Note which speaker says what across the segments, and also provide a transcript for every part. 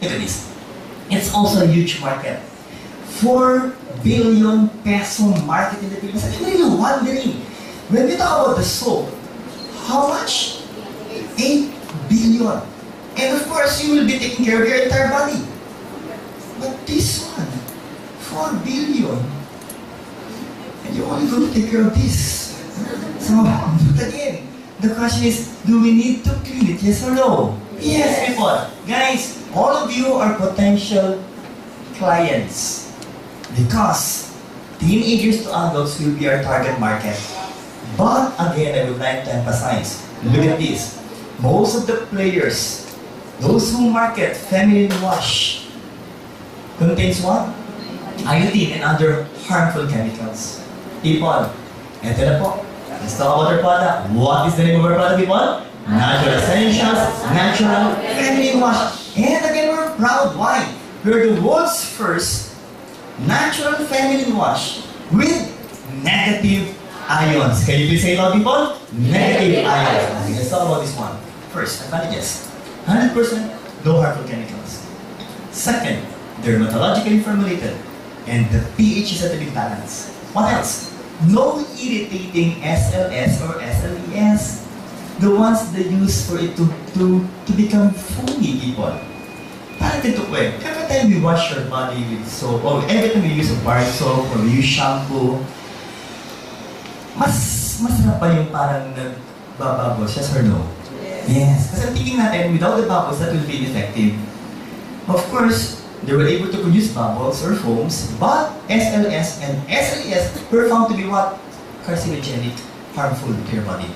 Speaker 1: Look at this. It's also a huge market. 4 billion peso market in the Philippines. I'm really wondering, when we talk about the soap, how much? 8 billion. And of course, you will be taking care of your entire body. But this one, 4 billion. And you're only going to take care of this. So, again, the question is, do we need to clean it? Yes or no? Yes, people. Guys, all of you are potential clients. Because teenagers to adults will be our target market. But again, I would like to emphasize, look at this. Most of the players, those who market feminine wash, contains what? Iodine and other harmful chemicals. People, eto na po. Let's talk about our product. What is the name of our product, people? Natural Essentials, Natural Feminine Wash. And again, we're proud. Why? We're the world's first natural feminine wash with negative ions. Can you please say it out, people? Negative ions. Okay, let's talk about this one. First, advantages. 100% no harmful chemicals. Second, dermatologically formulated. And the pH is at a good balance. What else? No irritating SLS or SLES. The ones they use for it to become foamy, people. Parang ganito po eh. Every time we wash your body with soap, or every time we use a bar soap, or we use shampoo, masarap pa yung parang nagbabubbles, yes or no? Yes. Kasi thinking natin, without the bubbles, that will be ineffective. Of course, they were able to produce bubbles or foams, but SLS and SLES were found to be what? Carcinogenic, harmful to your body.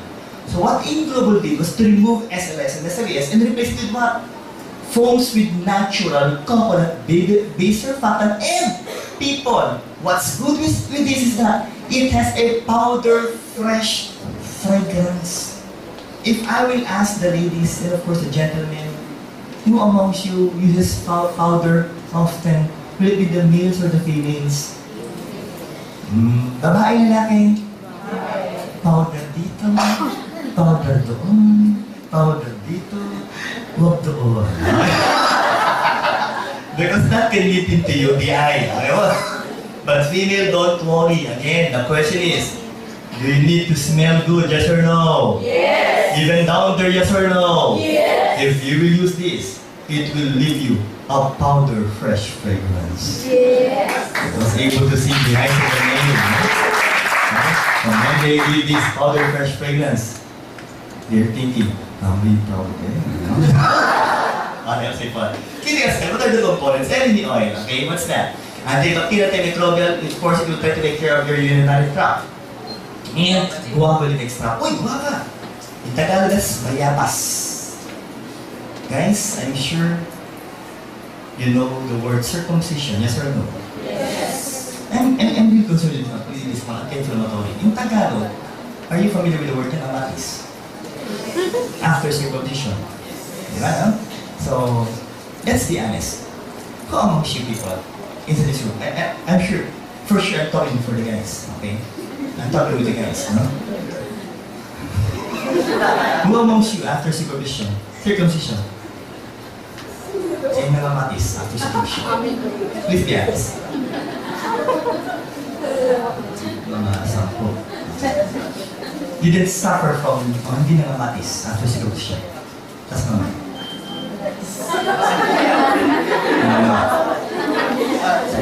Speaker 1: So what AIM Global did was to remove SLS and SLES and replace it with what? Foams with natural coconut-based surfactant. And people, what's good with this is that it has a powder fresh fragrance. If I will ask the ladies and of course the gentlemen, who amongst you uses powder often? Will it be the males or the females? Babae, lalaki? Powder dito, powder doon, powder dito, huwag doon. Because that can lead into UTI. But female, don't worry. Again, the question is, do you need to smell good, yes or no?
Speaker 2: Yes!
Speaker 1: Even down there, yes or no?
Speaker 2: Yes!
Speaker 1: If you will use this, it will leave you a powder fresh fragrance.
Speaker 2: Yes!
Speaker 1: I was able to see the eyes of the name. And when they give this powder fresh fragrance, they're thinking, I'm really proud of them. Okay, I'll say fun. Kidding aside, what are the components? Any oil, okay? What's that? Antimicrobial, of course, it will try to take care of your urinary tract. And guwapo extra. Uy, guwapa! In Tagalog, that's mayapas. Guys, I'm sure you know the word circumcision, yes or no?
Speaker 2: Yes!
Speaker 1: I'm really concerned with this one, inflammatory. In Tagalog, are you familiar with the word kanamatis? After circumcision. Diba, no? So, let's be honest. Who amongst you people into this room? I'm sure, for sure I'm talking for the guys, okay? I'm talking with the guys, no? Who amongst you after circumcision? Say nangammatis after circumcision. Please be honest. Mga 10. You didn't suffer from, hindi nangammatis after circumcision. Tapos naman.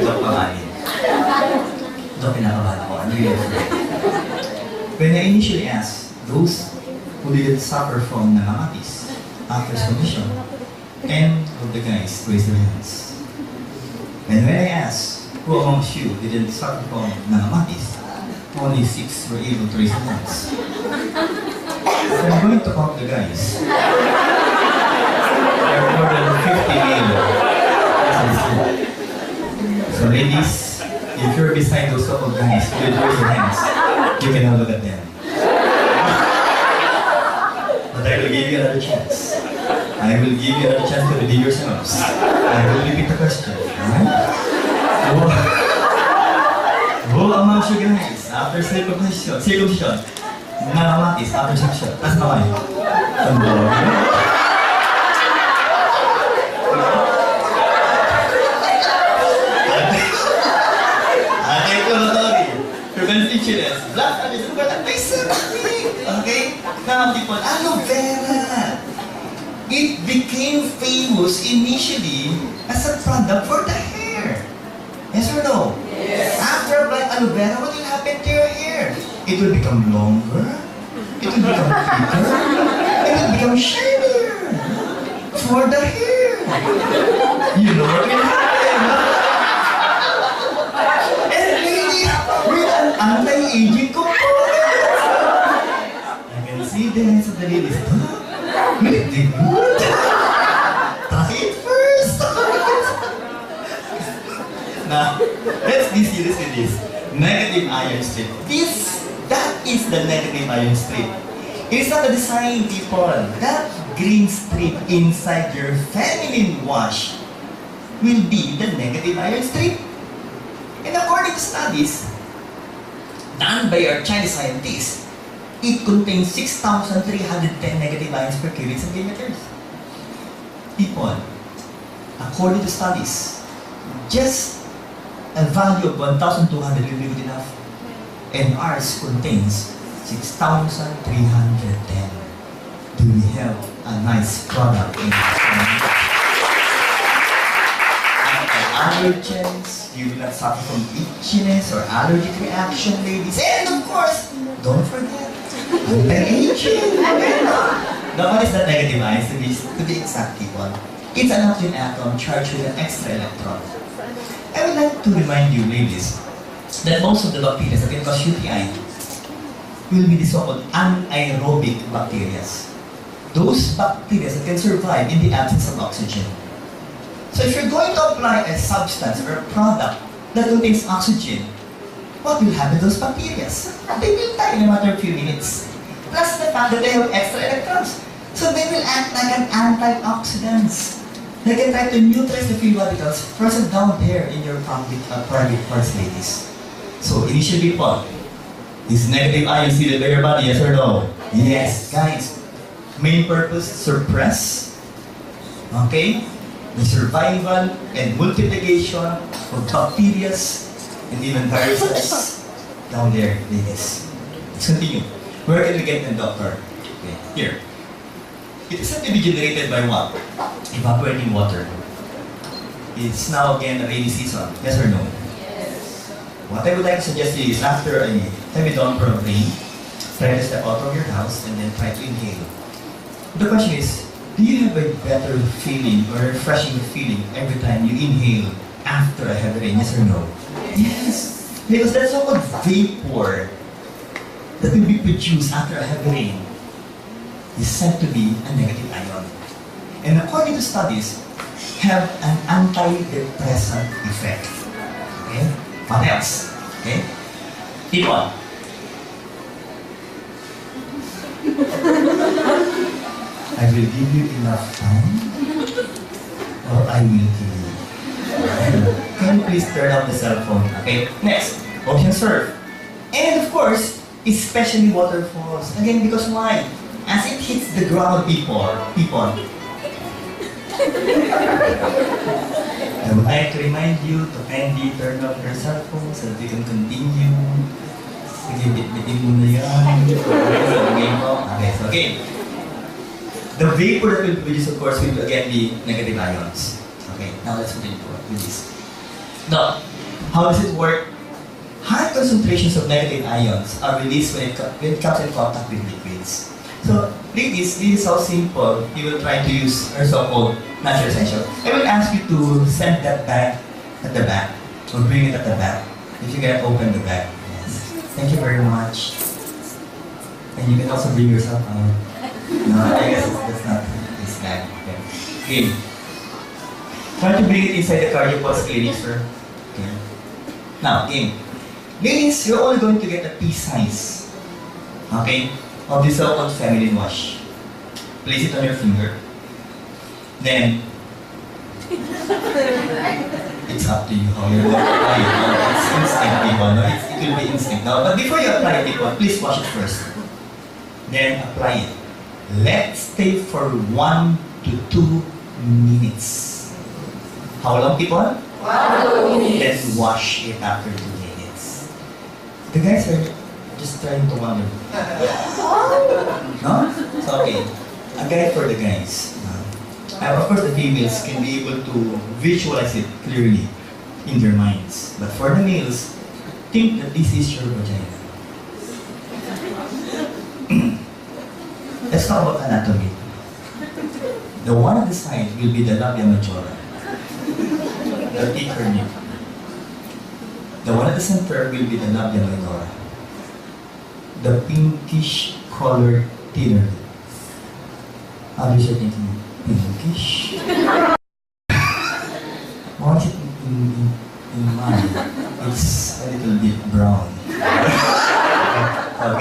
Speaker 1: Ito panganin. Ito pinakabahan ko. I'm really afraid. When I initially asked those who didn't suffer from nangammatis after circumcision, 10 of the guys raised their hands. And when I asked who amongst you didn't suffer from nangammatis, only 6 were able to raise their hands. So I'm going to count the guys. There are more than 50 male. So ladies, if you're beside those couple guys who did raise their hands, you can now look at them. But I will give you another chance. I will give you another chance to redeem yourselves. I will repeat the question. Alright? Who amongst you guys, after circumcision, nangammatis after circumcision, tas kamay. Now, people, aloe vera. It became famous initially as a product for the hair. Yes or no?
Speaker 2: Yes.
Speaker 1: After applying aloe vera, what will happen to your hair? It will become longer. It will become thicker. It will become shinier. For the hair. You know what will happen? And really, with an anti-aging component. I can see the hands of the ladies. Really good. Try it first. Now, let's be serious with this. Negative ion strip. That is the negative ion strip. It is not a design, people. That green strip inside your feminine wash will be the negative ion strip. And according to studies done by our Chinese scientists, it contains 6,310 negative ions per cubic centimeters. People, according to studies, just a value of 1,200 will be good enough. And ours contains 6,310. Do we have a nice product in this? Anti-allergens, you will not suffer from itchiness or allergic reaction, ladies. And of course, don't forget, anti-aging. Now, what is the negative ions? To be exact, people, it's an oxygen atom charged with an extra electron. I would like to remind you, ladies, that most of the bacteria that can cause UTI will be the so-called anaerobic bacteria. Those bacteria that can survive in the absence of oxygen. So if you're going to apply a substance or a product that contains oxygen, what will happen to those bacteria? They will die in a matter of few minutes. Plus the fact that they have extra electrons. So they will act like an antioxidant. They can try to neutralize the free radicals present down there in your private parts, ladies. So initially, people, is negative ion seated by your body, yes or no? Yes, guys. Main purpose, suppress, okay, the survival and multiplication of bacteria and even viruses down there, ladies. Let's continue. Where can we get the doctor? Okay, here. It is said to be generated by what? Evaporating water. It's now again a rainy season. Yes or no?
Speaker 2: Yes.
Speaker 1: What I would like to suggest to you is after a heavy downpour of rain, try to step out of your house and then try to inhale. The question is, do you have a better feeling or refreshing feeling every time you inhale after a heavy rain? Yes or no? Yes. Because that so-called vapor that will be produced after a heavy rain is said to be a negative ion. And according to studies, have an antidepressant effect. Okay? What else? Okay? People. I will give you enough time or I will kill you. Can you please turn off the cell phone? Okay? Next, ocean surf. And of course, especially waterfalls. Again, because why? As it hits the ground, people. I would like to remind you to kindly turn off your cell phone so that we can continue. Sige, bit-bitin mo na yan. Okay, so again. The vapor that will produce, of course, will again be negative ions. Okay, now let's continue with this. Now, how does it work? High concentrations of negative ions are released when it comes in contact with liquids. So, ladies, this is how simple you will try to use our so-called natural essential. I will ask you to send that bag at the back, or bring it at the back, if you can open the bag. Yes. Thank you very much. And you can also bring yourself out. No, I guess that's not this bag. Okay. Try to bring it inside the car, you pause cleaning, sir. Okay. Now, game. Ladies, you're only going to get a pea size. Okay? Of the so-called feminine wash. Place it on your finger. Then, it's up to you how you're going to apply it. No, it's instinct, people. No? It will be instinct. No? But before you apply it, people, please wash it first. Then, apply it. Let stay for 1 to 2 minutes. How long, people?
Speaker 2: 1 to 2 minutes.
Speaker 1: Then wash it after 2 minutes. The guys are just trying to wonder. No? So, okay. A guide for the guys. And of course, the females can be able to visualize it clearly in their minds. But for the males, think that this is your vagina. Let's talk about anatomy. The one at the side will be the labia majora, the thicker nip. The one at the center will be the labia minora, the pinkish colored thinner lip. Obviously thinking, pinkish? Why is it in mine? It's a little bit brown.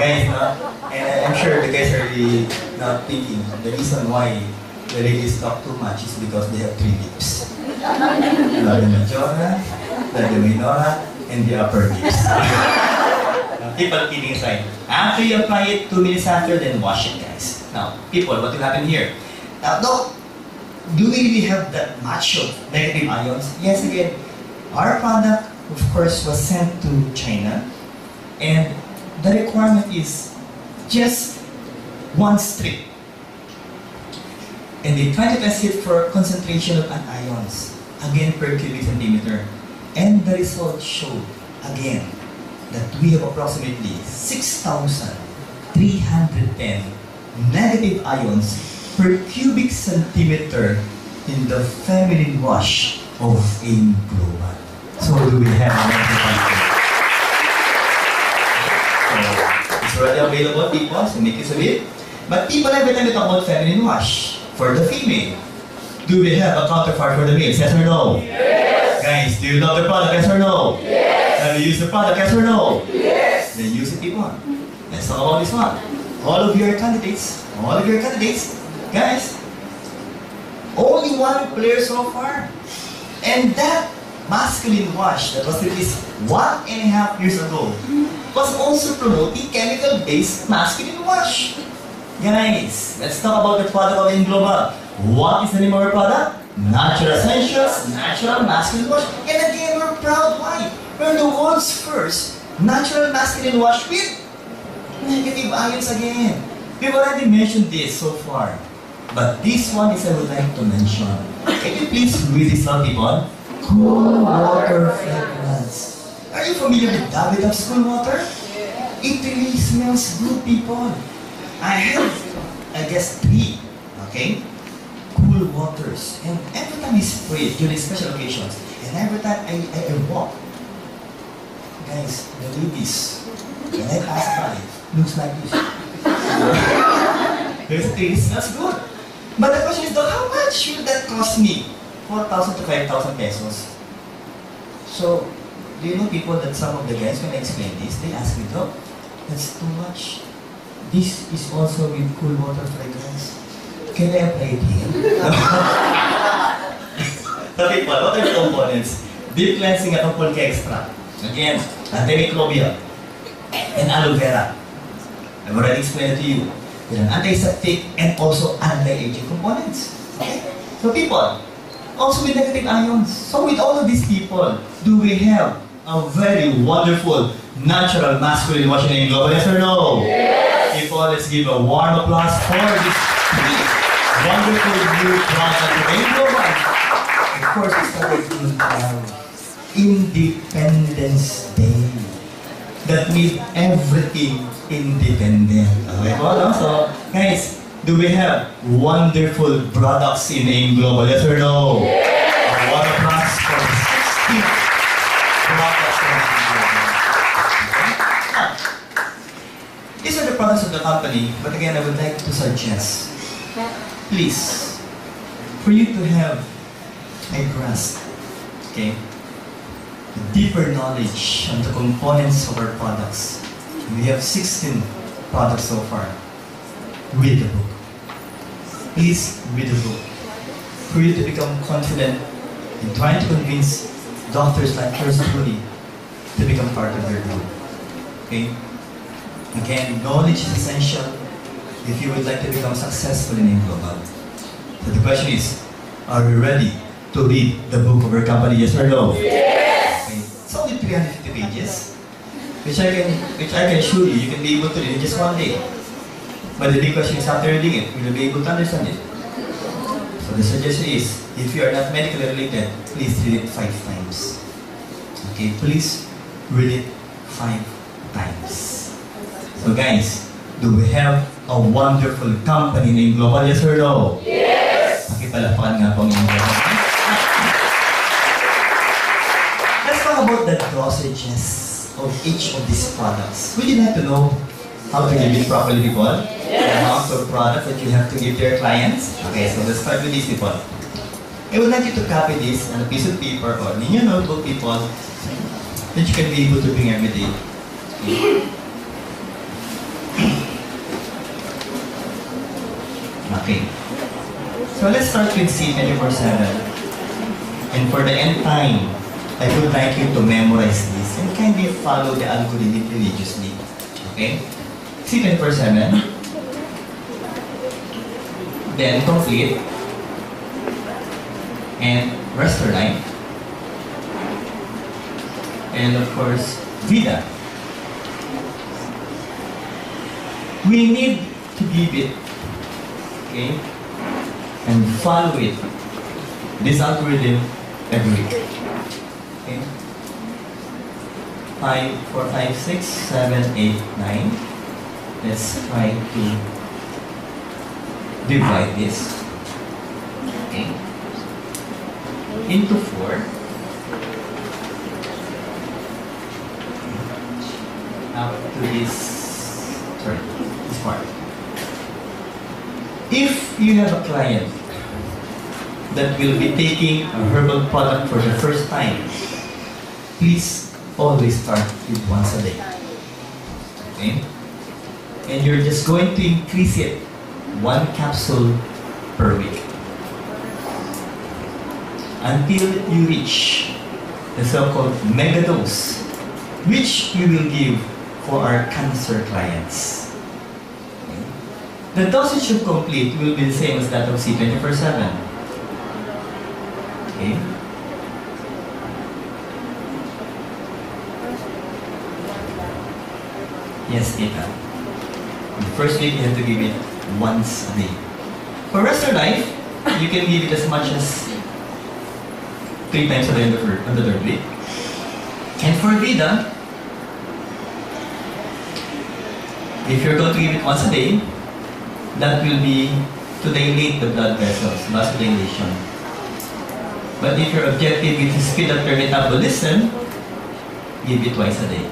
Speaker 1: Guys, no? And I'm sure the guys are really not thinking the reason why the ladies talk too much is because they have 3 lips. The majora, the minora, and the upper lips. People kidding aside. After you apply it, 2 minutes after, then wash it, guys. Now, people, what will happen here? Now, do we really have that much of negative ions? Yes, again, our product, of course, was sent to China, and the requirement is just 1 strip. And they try to test it for concentration of anions, again per cubic centimeter. And the results showed, again, that we have approximately 6,310 negative ions per cubic centimeter in the feminine wash of AIM Global. So do we have a it's already available, people, so make use of it. But people, every time we talk about feminine wash, for the female, do we have a counterpart for the male? Yes or no?
Speaker 2: Yes.
Speaker 1: Guys, do you love the product? Yes or no?
Speaker 2: Yes.
Speaker 1: Have you used the product? Yes or no?
Speaker 2: Yes.
Speaker 1: Then use it, people. Let's talk about this one. All of your candidates, guys, only 1 player so far. And that masculine wash that was released 1.5 years ago was also promoting chemical-based masculine wash. Guys, let's talk about the product of AIM Global. What is the name of our product? Natural Essentials, Natural Masculine Wash. And again, we're proud. Why? We're the world's first natural masculine wash with negative ions again. We've already mentioned this so far. But this one is I would like to mention. Can you please read this out, people? Cool water fragrance. Are you familiar with Davidoff's cool water? It really smells good, people. I have, I guess, 3, okay, cool waters. And every time I spray it during special occasions, and every time I walk, guys, the ladies, when I pass by, looks like this. Basically, it smells good. But the question is, though, how much will that cost me? 4,000 to 5,000 pesos. So, do you know, people, that some of the guys, when I explain this, they ask me, "Doc, that's too much. This is also with cool water fragrance. Can I apply it here?" So, people, what are the components? Deep cleansing at pulque extract. Again, antimicrobial and aloe vera. I've already explained it to you. With an antiseptic and also anti-aging components. Okay? So, people, also with negative ions. So with all of these people, do we have a very wonderful natural masculine washing AIM Global? Yes or no?
Speaker 2: Yes.
Speaker 1: People, let's give a warm applause for this wonderful new product of AIM Global. Of course, it's started in Independence Day. That means everything independent. Okay po, no? So, guys, do we have wonderful products in AIM Global? Yes or no?
Speaker 2: Yes.
Speaker 1: One applause for 60 products from AIM Global. Okay? These are the products of the company, but again, I would like to suggest, please, for you to have a grasp, okay, deeper knowledge on the components of our products. We have 16 products so far. Read the book. Please read the book. For you to become confident in trying to convince doctors like yours truly to become part of their group. Okay? Again, knowledge is essential if you would like to become successful in AIM Global. So the question is, are we ready to read the book of our company? Yes or no?
Speaker 2: Yes.
Speaker 1: Okay. It's only 350 pages, which I can assure you, you can be able to read in just one day. But the big question is, after reading it, will you be able to understand it? So the suggestion is, if you are not medically related, please read it 5 times. Okay, please read it 5 times. So guys, do we have a wonderful company named Global? Yes or no?
Speaker 2: Yes!
Speaker 1: Pakipalapakan nga po ang inyong company. Let's talk about the dosages of each of these products. Would you like to know how to give it properly, people?
Speaker 2: Yes.
Speaker 1: The amount of products that you have to give to your clients? Okay, so let's start with these, people. I would like you to copy this on a piece of paper or in your notebook, people, that you can be able to bring every day. Okay. So let's start with C24/7. And for the end time, I would like you to memorize this and kindly follow the algorithm religiously. Okay? C24/7. Then complete. And restore line. And of course, Vida. We need to give it, okay, and follow it, this algorithm every week. Okay? 5, 4, 5, 6, 7, 8, 9. Let's try to divide this. Okay? Into 4. Up to this part. If you have a client that will be taking a herbal product for the first time, please always start with once a day. Okay? And you're just going to increase it 1 capsule per week until you reach the so-called mega dose, which we will give for our cancer clients. Okay. The dosage of complete will be the same as that of C24/7. Okay. Yes, Tita. The first week you have to give it once a day. For rest of life, you can give it as much as 3 times a day on the 3rd week. And for Vida, if you're going to give it once a day, that will be to dilate the blood vessels, vasodilation. But if your objective is to speed up your metabolism, give it twice a day.